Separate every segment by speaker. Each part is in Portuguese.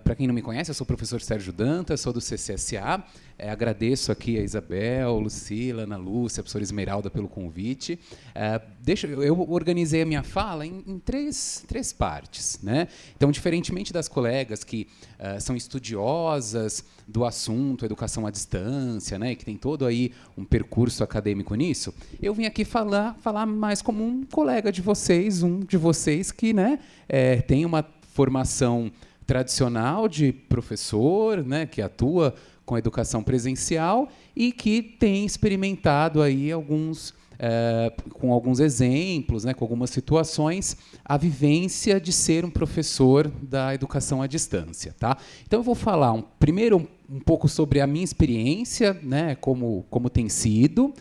Speaker 1: Para quem não me conhece, eu sou o professor Sérgio Dantas, sou do CCSA. Agradeço aqui a Isabel, Lucila, Ana Lúcia, a professora Esmeralda pelo convite. Eu organizei a minha fala em três partes, né? Então, diferentemente das colegas que são estudiosas do assunto educação à distância, né, que tem todo aí um percurso acadêmico nisso, eu vim aqui falar mais como um colega de vocês, que, né, tem uma formação tradicional de professor, né, que atua com a educação presencial e que tem experimentado aí com alguns exemplos, né, com algumas situações, a vivência de ser um professor da educação à distância. Tá? Então, eu vou falar primeiro um pouco sobre a minha experiência, né, como tem sido,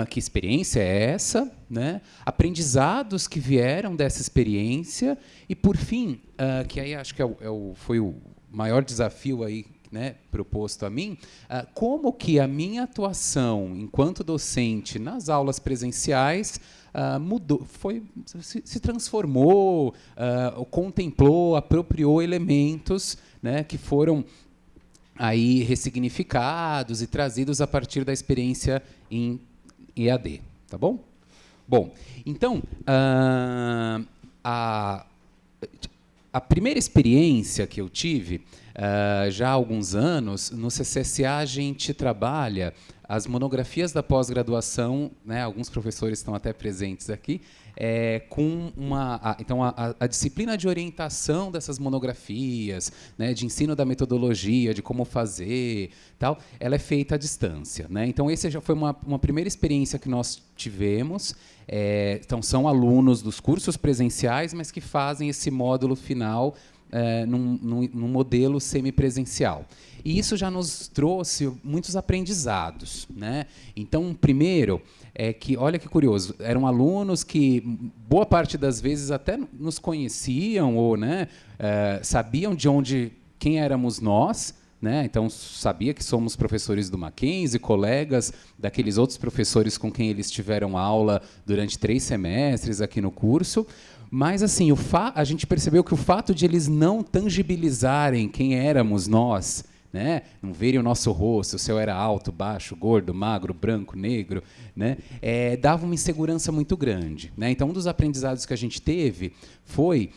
Speaker 1: que experiência é essa, né, aprendizados que vieram dessa experiência e, por fim, que aí acho que foi o maior desafio aí, né, proposto a mim, como que a minha atuação enquanto docente nas aulas presenciais mudou, se transformou, contemplou, apropriou elementos, né, que foram aí ressignificados e trazidos a partir da experiência em EAD, tá bom? Bom, então a primeira experiência que eu tive já há alguns anos, no CCSA a gente trabalha as monografias da pós-graduação, né, alguns professores estão até presentes aqui, com a disciplina de orientação dessas monografias, né, de ensino da metodologia, de como fazer, tal, ela é feita à distância, né? Então, essa já foi uma primeira experiência que nós tivemos. Então, são alunos dos cursos presenciais, mas que fazem esse módulo final num modelo semipresencial. E isso já nos trouxe muitos aprendizados, né? Então, primeiro, que, olha que curioso, eram alunos que, boa parte das vezes, até nos conheciam ou, né, sabiam quem éramos nós, né? Então, sabia que somos professores do Mackenzie, colegas daqueles outros professores com quem eles tiveram aula durante 3 semestres aqui no curso. Mas, assim, a gente percebeu que o fato de eles não tangibilizarem quem éramos nós, né, não verem o nosso rosto, se eu era alto, baixo, gordo, magro, branco, negro, né, dava uma insegurança muito grande, né? Então, um dos aprendizados que a gente teve foi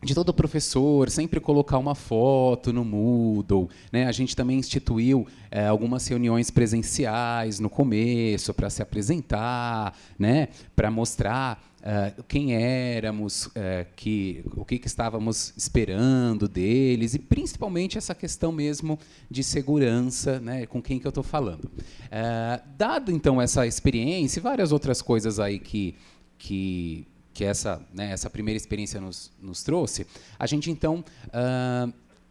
Speaker 1: de todo professor sempre colocar uma foto no Moodle, né? A gente também instituiu algumas reuniões presenciais no começo para se apresentar, né? Para mostrar quem éramos, o que estávamos esperando deles e principalmente essa questão mesmo de segurança, né? Com quem que eu estou falando. Dado então essa experiência e várias outras coisas aí que essa primeira experiência nos trouxe, a gente, então,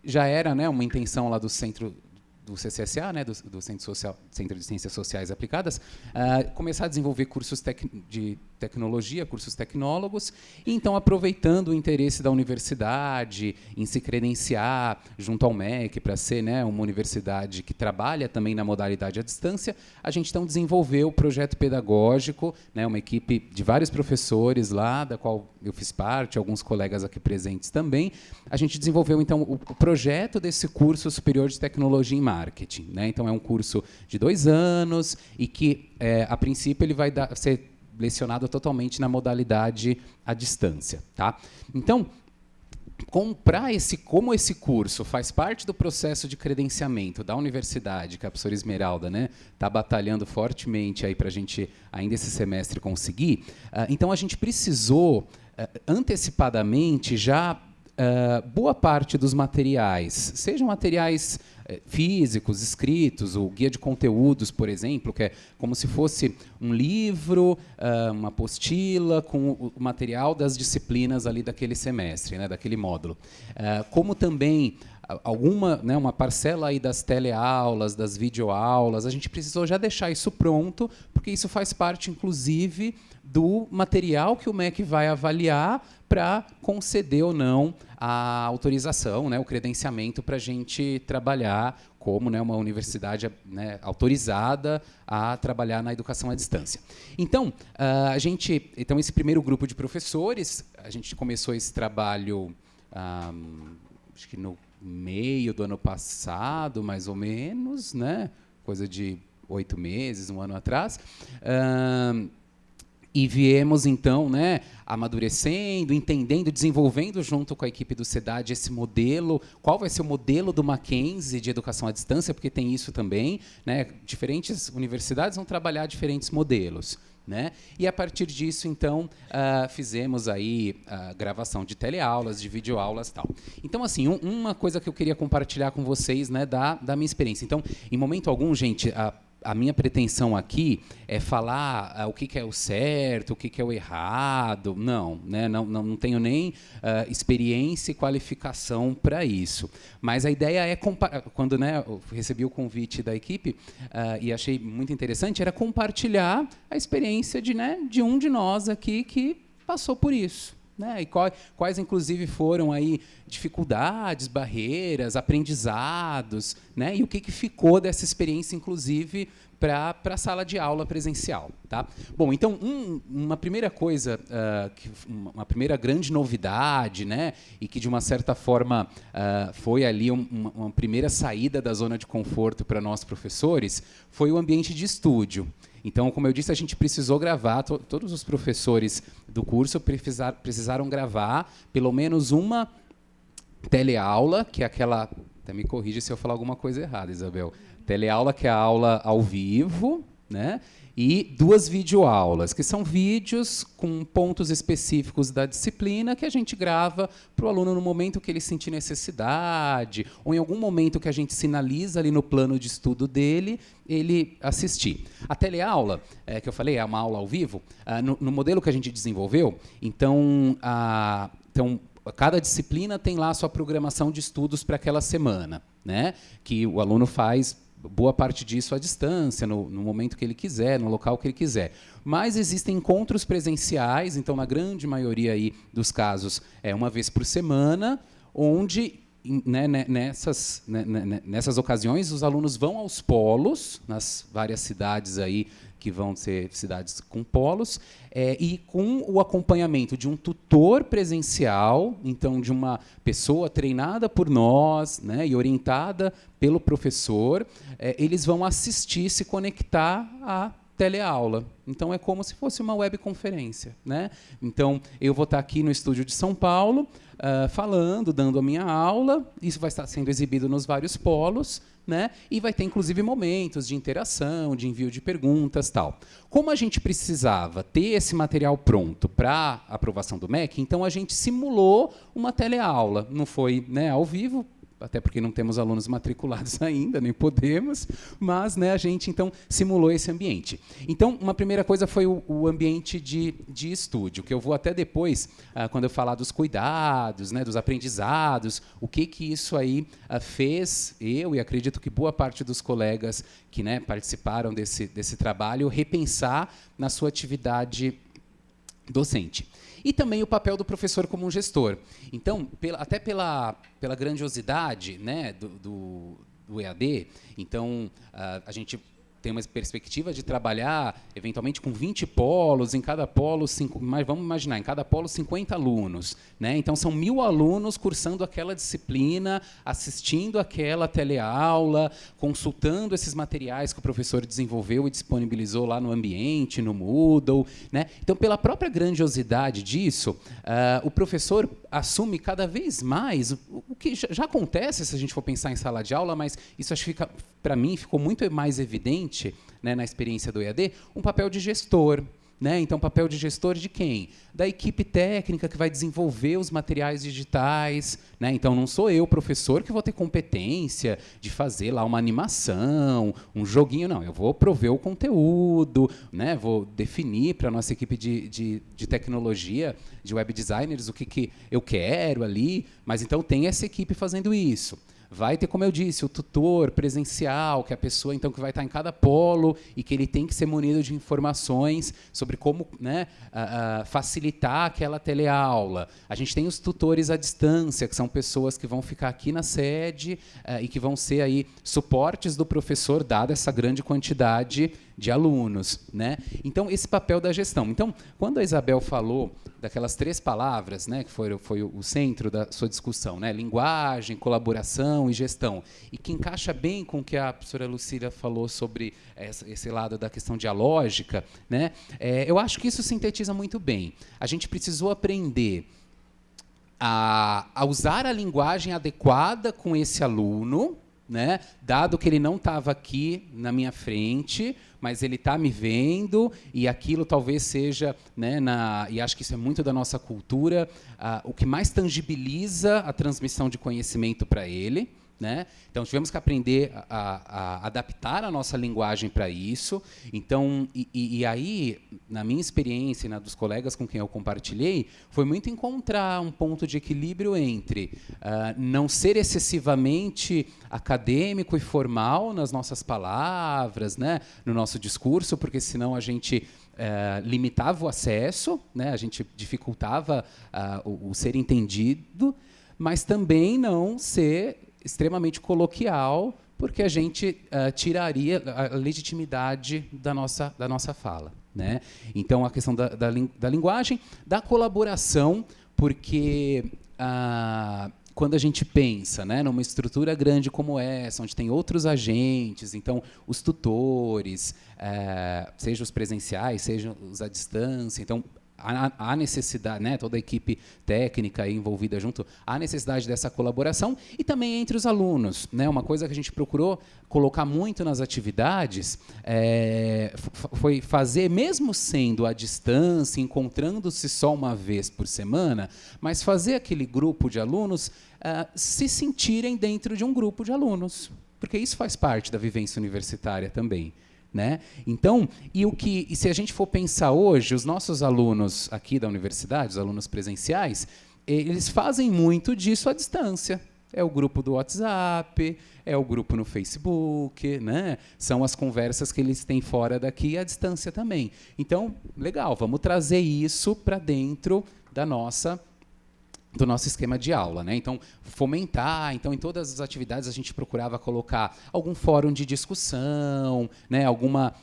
Speaker 1: já era, né, uma intenção lá do centro do CCSA, né, do Centro de Ciências Sociais Aplicadas, começar a desenvolver cursos de tecnologia, cursos tecnólogos, e então, aproveitando o interesse da universidade em se credenciar junto ao MEC para ser, né, uma universidade que trabalha também na modalidade à distância, a gente então desenvolveu o projeto pedagógico, né, uma equipe de vários professores lá, da qual eu fiz parte, alguns colegas aqui presentes também. A gente desenvolveu então o projeto desse curso superior de tecnologia em marketing, né? Então, é um curso de 2 anos e que, a princípio, ele vai ser lecionado totalmente na modalidade à distância. Tá? Então, como esse curso faz parte do processo de credenciamento da universidade, que a professora Esmeralda, né, está batalhando fortemente para a gente, ainda esse semestre, conseguir, então a gente precisou, antecipadamente, já boa parte dos materiais, sejam materiais físicos, escritos, o guia de conteúdos, por exemplo, que é como se fosse um livro, uma apostila com o material das disciplinas ali daquele semestre, né, daquele módulo. Como também uma parcela aí das teleaulas, das videoaulas, a gente precisou já deixar isso pronto, porque isso faz parte, inclusive, do material que o MEC vai avaliar para conceder ou não a autorização, né, o credenciamento para a gente trabalhar como, né, uma universidade, né, autorizada a trabalhar na educação à distância. Então, então, esse primeiro grupo de professores, a gente começou esse trabalho, acho que no meio do ano passado, mais ou menos, né? Coisa de 8 meses, um ano atrás. E viemos, então, né, amadurecendo, entendendo, desenvolvendo junto com a equipe do CEDAD esse modelo. Qual vai ser o modelo do Mackenzie de educação à distância? Porque tem isso também. Né? Diferentes universidades vão trabalhar diferentes modelos. Né? E, a partir disso, então, fizemos aí a gravação de teleaulas, de videoaulas e tal. Então, assim, uma coisa que eu queria compartilhar com vocês, né, da minha experiência. Então, em momento algum, gente, a minha pretensão aqui é falar o que é o certo, o que é o errado. Não, né? Não tenho nem experiência e qualificação para isso. Mas a ideia é, quando, né, eu recebi o convite da equipe e achei muito interessante, era compartilhar a experiência de um de nós aqui que passou por isso. Né? E quais, inclusive, foram aí dificuldades, barreiras, aprendizados, né? E o que ficou dessa experiência, inclusive, para a sala de aula presencial. Tá? Bom, então, uma primeira coisa, uma primeira grande novidade, né? E que, de uma certa forma, foi ali uma primeira saída da zona de conforto para nós, professores, foi o ambiente de estúdio. Então, como eu disse, a gente precisou gravar, todos os professores do curso precisaram gravar pelo menos uma teleaula, que é aquela... Até me corrige se eu falar alguma coisa errada, Isabel. Teleaula, que é a aula ao vivo, né? E 2 videoaulas, que são vídeos com pontos específicos da disciplina que a gente grava para o aluno no momento que ele sentir necessidade, ou em algum momento que a gente sinaliza ali no plano de estudo dele, ele assistir. A teleaula, que eu falei, é uma aula ao vivo, no modelo que a gente desenvolveu, então, cada disciplina tem lá a sua programação de estudos para aquela semana, né? Que o aluno faz boa parte disso à distância, no momento que ele quiser, no local que ele quiser. Mas existem encontros presenciais, então, na grande maioria aí dos casos, uma vez por semana, onde, né, nessas ocasiões, os alunos vão aos polos, nas várias cidades aí, que vão ser cidades com polos, e com o acompanhamento de um tutor presencial, então de uma pessoa treinada por nós, né, e orientada pelo professor, eles vão assistir, se conectar à teleaula. Então, é como se fosse uma webconferência. Né? Então, eu vou estar aqui no estúdio de São Paulo, falando, dando a minha aula, isso vai estar sendo exibido nos vários polos, né? E vai ter, inclusive, momentos de interação, de envio de perguntas, tal. Como a gente precisava ter esse material pronto para aprovação do MEC, então a gente simulou uma teleaula. Não foi, né, ao vivo, até porque não temos alunos matriculados ainda, nem podemos, mas, né, a gente, então, simulou esse ambiente. Então, uma primeira coisa foi o ambiente de estúdio, que eu vou até depois, quando eu falar dos cuidados, né, dos aprendizados, o que isso aí fez eu, e acredito que boa parte dos colegas que, né, participaram desse trabalho, repensar na sua atividade docente. E também o papel do professor como um gestor. Então, até pela grandiosidade, né, do EAD, então, a gente tem uma perspectiva de trabalhar, eventualmente, com 20 polos, em cada polo, vamos imaginar, em cada polo, 50 alunos. Né? Então, são 1.000 alunos cursando aquela disciplina, assistindo aquela teleaula, consultando esses materiais que o professor desenvolveu e disponibilizou lá no ambiente, no Moodle. Né? Então, pela própria grandiosidade disso, o professor assume cada vez mais, o que já acontece se a gente for pensar em sala de aula, mas isso acho que para mim ficou muito mais evidente, né, na experiência do EAD, um papel de gestor. Né? Então, papel de gestor de quem? Da equipe técnica que vai desenvolver os materiais digitais. Né? Então, não sou eu, professor, que vou ter competência de fazer lá uma animação, um joguinho, não. Eu vou prover o conteúdo, né? Vou definir para a nossa equipe de tecnologia, de web designers, o que eu quero ali. Mas, então, tem essa equipe fazendo isso. Vai ter, como eu disse, o tutor presencial, que é a pessoa então, que vai estar em cada polo e que ele tem que ser munido de informações sobre como, né, facilitar aquela teleaula. A gente tem os tutores à distância, que são pessoas que vão ficar aqui na sede e que vão ser aí suportes do professor, dada essa grande quantidade de alunos, né? Então, esse papel da gestão. Então, quando a Isabel falou daquelas 3 palavras, né, que foi o centro da sua discussão, né, linguagem, colaboração e gestão, e que encaixa bem com o que a professora Lucília falou sobre esse lado da questão dialógica, né, eu acho que isso sintetiza muito bem. A gente precisou aprender a usar a linguagem adequada com esse aluno, né? Dado que ele não estava aqui na minha frente, mas ele está me vendo, e aquilo talvez seja, né, e acho que isso é muito da nossa cultura, o que mais tangibiliza a transmissão de conhecimento para ele. Né? Então, tivemos que aprender a adaptar a nossa linguagem para isso. Então, e aí, na minha experiência e na dos colegas com quem eu compartilhei, foi muito encontrar um ponto de equilíbrio entre não ser excessivamente acadêmico e formal nas nossas palavras, né? No nosso discurso, porque senão a gente limitava o acesso, né? A gente dificultava o ser entendido, mas também não ser extremamente coloquial, porque a gente tiraria a legitimidade da nossa fala. Né? Então, a questão da linguagem, da colaboração, porque quando a gente pensa, né, numa estrutura grande como essa, onde tem outros agentes, então os tutores, sejam os presenciais, sejam os à distância, então há necessidade, né, toda a equipe técnica aí envolvida junto, há necessidade dessa colaboração e também entre os alunos. Né, uma coisa que a gente procurou colocar muito nas atividades foi fazer, mesmo sendo à distância, encontrando-se só uma vez por semana, mas fazer aquele grupo de alunos se sentirem dentro de um grupo de alunos, porque isso faz parte da vivência universitária também. Né? Então, e se a gente for pensar hoje, os nossos alunos aqui da universidade, os alunos presenciais, eles fazem muito disso à distância. É o grupo do WhatsApp, é o grupo no Facebook, né? São as conversas que eles têm fora daqui à distância também. Então, legal, vamos trazer isso para dentro do nosso esquema de aula. Né? Então, fomentar. Então, em todas as atividades, a gente procurava colocar algum fórum de discussão, né? Alguma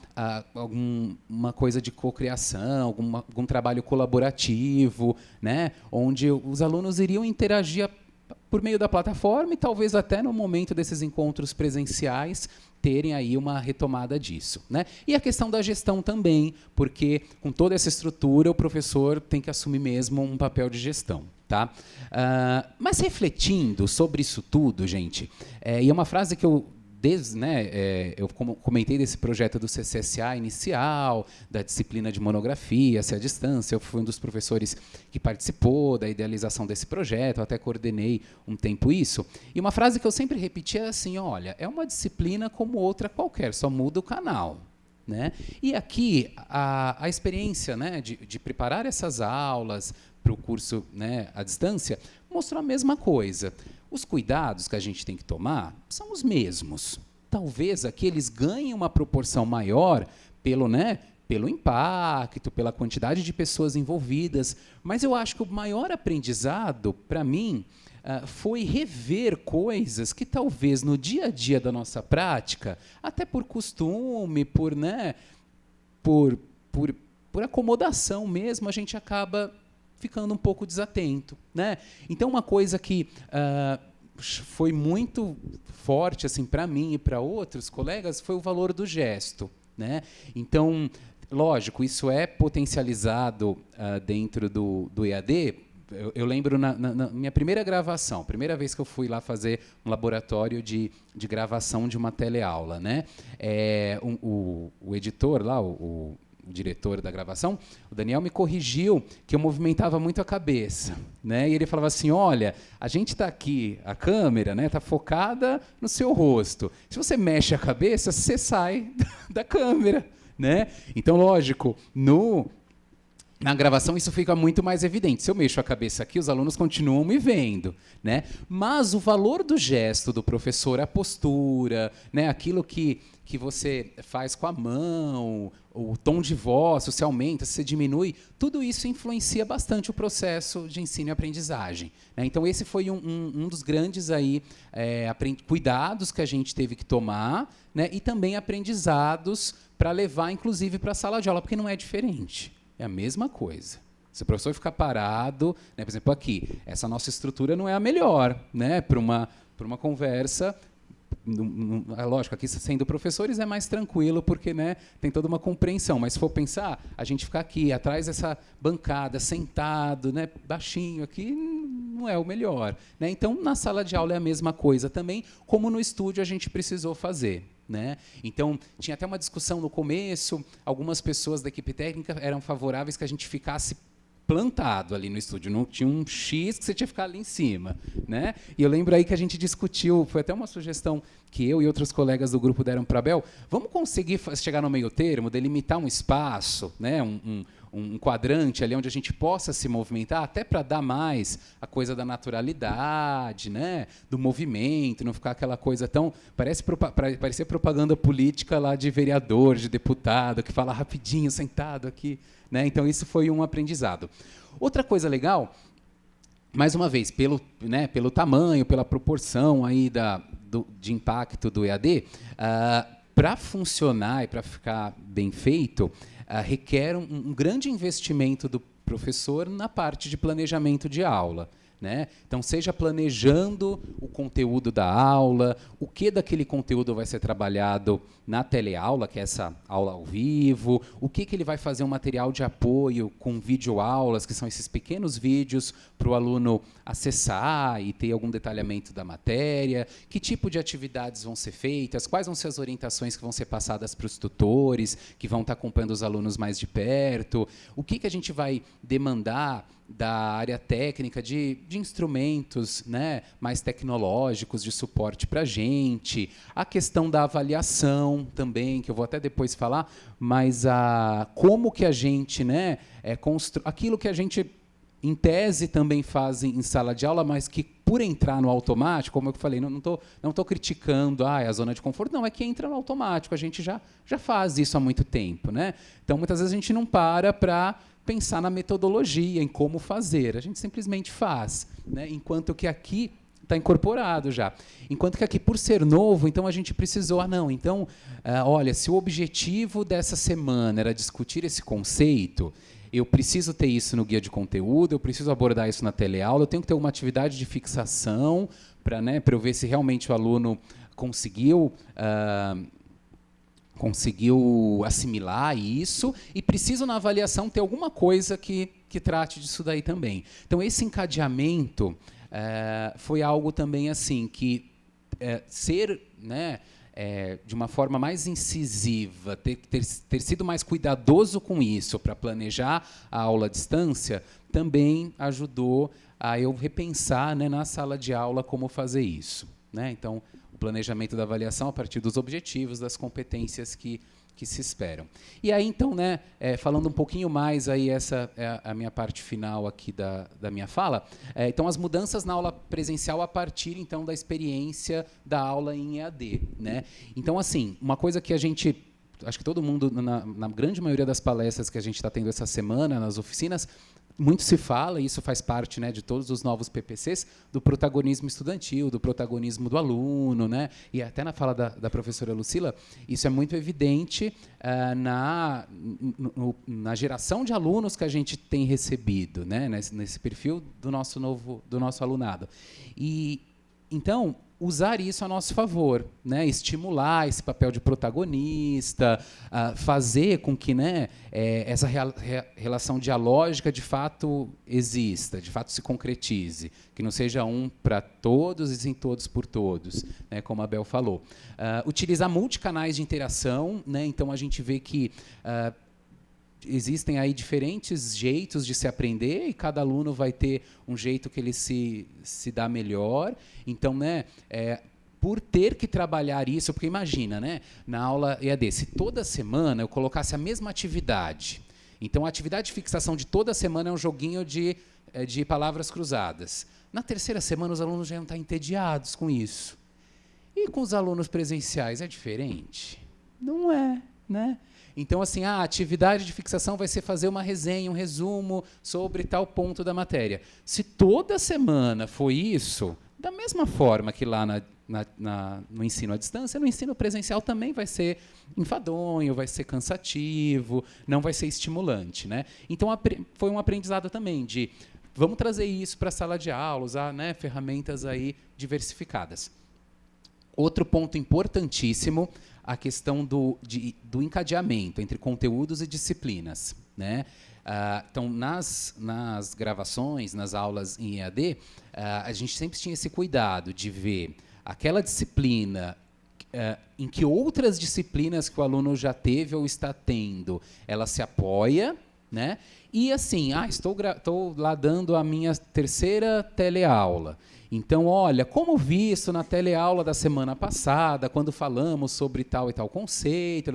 Speaker 1: coisa de cocriação, algum trabalho colaborativo, né? Onde os alunos iriam interagir por meio da plataforma e talvez até no momento desses encontros presenciais terem aí uma retomada disso. Né? E a questão da gestão também, porque com toda essa estrutura o professor tem que assumir mesmo um papel de gestão. Tá? Mas refletindo sobre isso tudo, gente, e é uma frase que eu comentei desse projeto do CCSA inicial, da disciplina de monografia, à distância, eu fui um dos professores que participou da idealização desse projeto, eu até coordenei um tempo isso, e uma frase que eu sempre repeti é assim, olha, é uma disciplina como outra qualquer, só muda o canal. Né? E aqui, a experiência, né, de preparar essas aulas para o curso, né, à distância, mostrou a mesma coisa. Os cuidados que a gente tem que tomar são os mesmos. Talvez aqui eles ganhem uma proporção maior pelo impacto, pela quantidade de pessoas envolvidas, mas eu acho que o maior aprendizado, para mim, foi rever coisas que talvez no dia a dia da nossa prática, até por costume, por acomodação mesmo, a gente acaba ficando um pouco desatento. Né? Então, uma coisa que foi muito forte assim, para mim e para outros colegas foi o valor do gesto. Né? Então, lógico, isso é potencializado dentro do EAD. Eu lembro na minha primeira gravação, primeira vez que eu fui lá fazer um laboratório de gravação de uma teleaula. Né? O editor lá, o diretor da gravação, o Daniel, me corrigiu que eu movimentava muito a cabeça. Né? E ele falava assim, olha, a gente está aqui, a câmera está focada no seu rosto. Se você mexe a cabeça, você sai da câmera. Né? Então, lógico, Na gravação isso fica muito mais evidente. Se eu mexo a cabeça aqui, os alunos continuam me vendo, né? Mas o valor do gesto do professor, a postura, né? Aquilo que você faz com a mão, o tom de voz, se você aumenta, se você diminui, tudo isso influencia bastante o processo de ensino e aprendizagem, né? Então esse foi um dos grandes aí, cuidados que a gente teve que tomar, né? E também aprendizados para levar, inclusive, para a sala de aula, porque não é diferente. É a mesma coisa. Se o professor ficar parado, né, por exemplo, aqui, essa nossa estrutura não é a melhor, né, para uma conversa. É lógico, aqui sendo professores é mais tranquilo, porque, né, tem toda uma compreensão. Mas se for pensar, a gente ficar aqui, atrás dessa bancada, sentado, né, baixinho aqui, não é o melhor, né? Então, na sala de aula é a mesma coisa também, como no estúdio a gente precisou fazer. Né? Então, tinha até uma discussão no começo, algumas pessoas da equipe técnica eram favoráveis que a gente ficasse plantado ali no estúdio, não tinha um X que você tinha que ficar ali em cima, né? E eu lembro aí que a gente discutiu, foi até uma sugestão que eu e outros colegas do grupo deram para a Bel, vamos conseguir chegar no meio termo, delimitar um espaço, né? Um quadrante ali onde a gente possa se movimentar, até para dar mais a coisa da naturalidade, né? Do movimento, não ficar aquela coisa tão... parecer propaganda política lá de vereador, de deputado, que fala rapidinho, sentado aqui, né? Então, isso foi um aprendizado. Outra coisa legal, mais uma vez, pelo tamanho, pela proporção aí de impacto do EAD, para funcionar e para ficar bem feito, requer um grande investimento do professor na parte de planejamento de aula, né? Então, seja planejando o conteúdo da aula, o que daquele conteúdo vai ser trabalhado na teleaula, que é essa aula ao vivo, o que ele vai fazer um material de apoio com videoaulas, que são esses pequenos vídeos para o aluno acessar e ter algum detalhamento da matéria, que tipo de atividades vão ser feitas, quais vão ser as orientações que vão ser passadas para os tutores, que vão estar acompanhando os alunos mais de perto, o que a gente vai demandar da área técnica, de instrumentos, né, mais tecnológicos de suporte para a gente, a questão da avaliação também, que eu vou até depois falar, mas como que a gente, né, aquilo que a gente, em tese, também faz em sala de aula, mas que, por entrar no automático, como eu falei, não estou criticando a zona de conforto, não, é que entra no automático, a gente já faz isso há muito tempo, né? Então, muitas vezes, a gente não para pensar na metodologia, em como fazer. A gente simplesmente faz, né? Enquanto que aqui está incorporado já. Enquanto que aqui, por ser novo, então a gente precisou, então, olha, se o objetivo dessa semana era discutir esse conceito, eu preciso ter isso no guia de conteúdo, eu preciso abordar isso na teleaula, eu tenho que ter uma atividade de fixação para eu ver se realmente o aluno conseguiu assimilar isso, e preciso, na avaliação, ter alguma coisa que trate disso daí também. Então, esse encadeamento foi algo também assim, que ser, né, de uma forma mais incisiva, ter sido mais cuidadoso com isso, para planejar a aula à distância, também ajudou a eu repensar, né, na sala de aula como fazer isso, né? Então, planejamento da avaliação a partir dos objetivos, das competências que se esperam. E aí, então, né, falando um pouquinho mais, aí essa é a minha parte final aqui da minha fala, então, as mudanças na aula presencial a partir, então, da experiência da aula em EAD, né? Então, assim, uma coisa que a gente, acho que todo mundo, na grande maioria das palestras que a gente está tendo essa semana, nas oficinas, muito se fala, e isso faz parte, né, de todos os novos PPCs, do protagonismo estudantil, do protagonismo do aluno, né? E até na fala da professora Lucila, isso é muito evidente na geração de alunos que a gente tem recebido, né, nesse perfil do nosso alunado. E, então, usar isso a nosso favor, né? Estimular esse papel de protagonista, fazer com que, né, essa relação dialógica de fato exista, de fato se concretize, que não seja um para todos e sim todos por todos, né, como a Bel falou. Utilizar multicanais de interação, né? Então, a gente vê que existem aí diferentes jeitos de se aprender, e cada aluno vai ter um jeito que ele se dá melhor. Então, né, por ter que trabalhar isso, porque imagina, né, na aula EAD, se toda semana eu colocasse a mesma atividade Então, a atividade de fixação de toda semana é um joguinho de palavras cruzadas. Na terceira semana, os alunos já iam estar entediados com isso. E com os alunos presenciais é diferente? Não é, né? Então, assim, a atividade de fixação vai ser fazer uma resenha, um resumo sobre tal ponto da matéria. Se toda semana foi isso, da mesma forma que lá no ensino à distância, no ensino presencial também vai ser enfadonho, vai ser cansativo, não vai ser estimulante, né? Então, foi um aprendizado também de vamos trazer isso para a sala de aula, usar, né, ferramentas aí diversificadas. Outro ponto importantíssimo, a questão do encadeamento entre conteúdos e disciplinas, né? Então, nas gravações, nas aulas em EAD, a gente sempre tinha esse cuidado de ver aquela disciplina em que outras disciplinas que o aluno já teve ou está tendo, ela se apoia, né? E assim, estou lá dando a minha terceira teleaula. Então, olha, como visto na teleaula da semana passada, quando falamos sobre tal e tal conceito,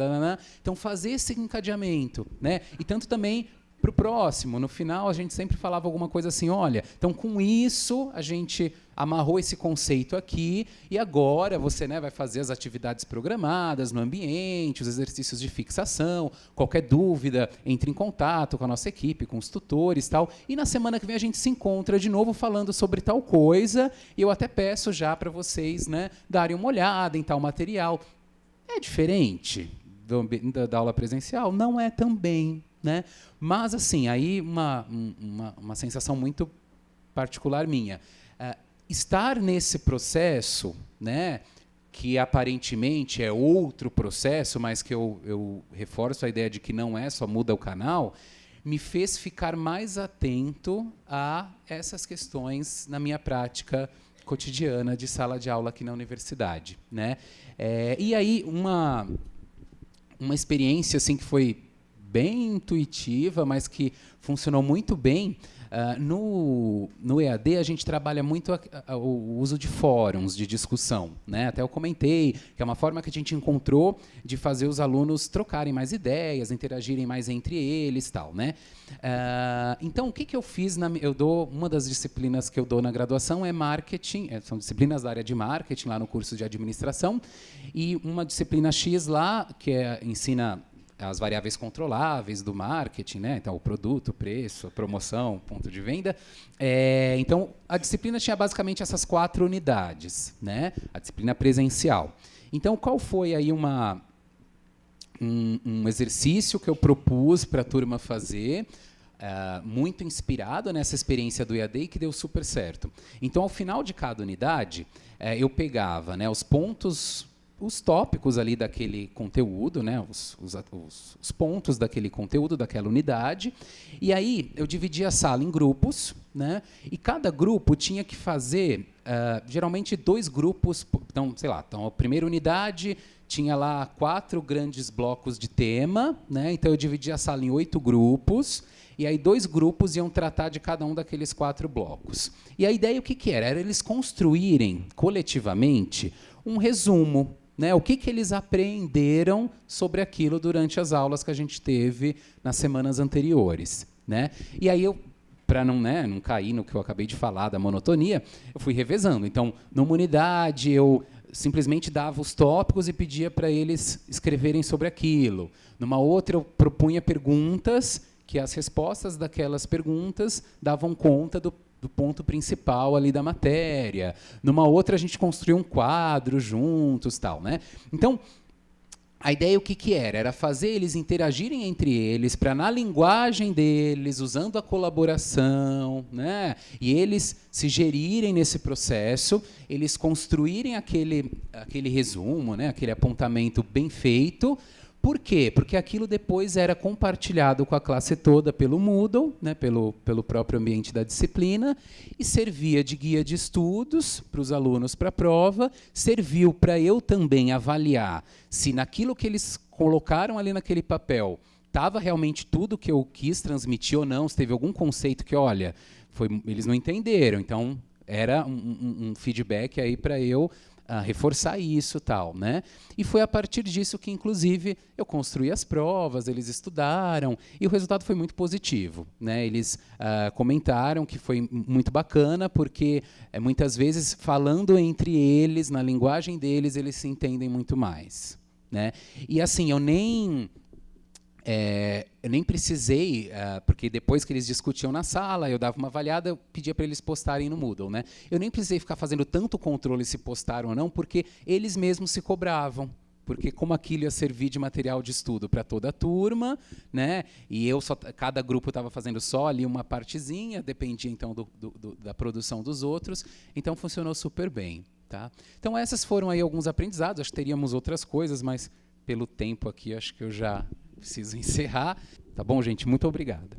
Speaker 1: então fazer esse encadeamento, né? E tanto também para o próximo, no final a gente sempre falava alguma coisa assim, olha, então com isso a gente amarrou esse conceito aqui e agora você, né, vai fazer as atividades programadas no ambiente, os exercícios de fixação, qualquer dúvida, entre em contato com a nossa equipe, com os tutores e tal, e na semana que vem a gente se encontra de novo falando sobre tal coisa e eu até peço já para vocês, né, darem uma olhada em tal material. É diferente da aula presencial? Não é também, né? Mas, assim, aí uma sensação muito particular minha. Estar nesse processo, né, que aparentemente é outro processo, mas que eu reforço a ideia de que não é só muda o canal, me fez ficar mais atento a essas questões na minha prática cotidiana de sala de aula aqui na universidade, né? E aí, uma experiência assim, que foi bem intuitiva, mas que funcionou muito bem. No EAD, a gente trabalha muito o uso de fóruns de discussão, né? Até eu comentei que é uma forma que a gente encontrou de fazer os alunos trocarem mais ideias, interagirem mais entre eles, tal, né? Então, o que eu fiz? Uma das disciplinas que eu dou na graduação é marketing, são disciplinas da área de marketing, lá no curso de administração, e uma disciplina X lá, que ensina as variáveis controláveis do marketing, né? Então, o produto, o preço, a promoção, ponto de venda. Então, a disciplina tinha basicamente essas 4 unidades, né? A disciplina presencial. Então, qual foi aí um exercício que eu propus para a turma fazer, muito inspirado nessa experiência do EAD e que deu super certo. Então, ao final de cada unidade, eu pegava, né, os tópicos ali daquele conteúdo, né, os pontos daquele conteúdo, daquela unidade, e aí eu dividia a sala em grupos, né, e cada grupo tinha que fazer, geralmente 2 grupos, então, sei lá, então a primeira unidade tinha lá 4 grandes blocos de tema, né, então eu dividia a sala em 8 grupos, e aí 2 grupos iam tratar de cada um daqueles 4 blocos. E a ideia, o que era? Era eles construírem, coletivamente, um resumo, né, o que eles aprenderam sobre aquilo durante as aulas que a gente teve nas semanas anteriores, né? E aí para não cair no que eu acabei de falar da monotonia, eu fui revezando. Então, numa unidade, eu simplesmente dava os tópicos e pedia para eles escreverem sobre aquilo. Numa outra, eu propunha perguntas que as respostas daquelas perguntas davam conta do ponto principal ali da matéria. Numa outra, a gente construiu um quadro juntos, tal, né? Então, a ideia o que era? Era fazer eles interagirem entre eles, para na linguagem deles, usando a colaboração, né? E eles se gerirem nesse processo, eles construírem aquele resumo, né? Aquele apontamento bem feito. Por quê? Porque aquilo depois era compartilhado com a classe toda pelo Moodle, né, pelo próprio ambiente da disciplina, e servia de guia de estudos para os alunos para a prova, serviu para eu também avaliar se naquilo que eles colocaram ali naquele papel estava realmente tudo que eu quis transmitir ou não, se teve algum conceito que, olha, eles não entenderam, então era um feedback aí para eu reforçar isso, tal, né? E foi a partir disso que, inclusive, eu construí as provas, eles estudaram e o resultado foi muito positivo, né? Eles comentaram que foi muito bacana porque muitas vezes falando entre eles, na linguagem deles, eles se entendem muito mais, né? E assim, eu nem precisei, porque depois que eles discutiam na sala, eu dava uma avaliada, eu pedia para eles postarem no Moodle, né? Eu nem precisei ficar fazendo tanto controle se postaram ou não, porque eles mesmos se cobravam. Porque como aquilo ia servir de material de estudo para toda a turma, né? E cada grupo estava fazendo só ali uma partezinha, dependia então da produção dos outros, então funcionou super bem, tá? Então esses foram aí alguns aprendizados, acho que teríamos outras coisas, mas pelo tempo aqui acho que eu já preciso encerrar. Tá bom, gente? Muito obrigado.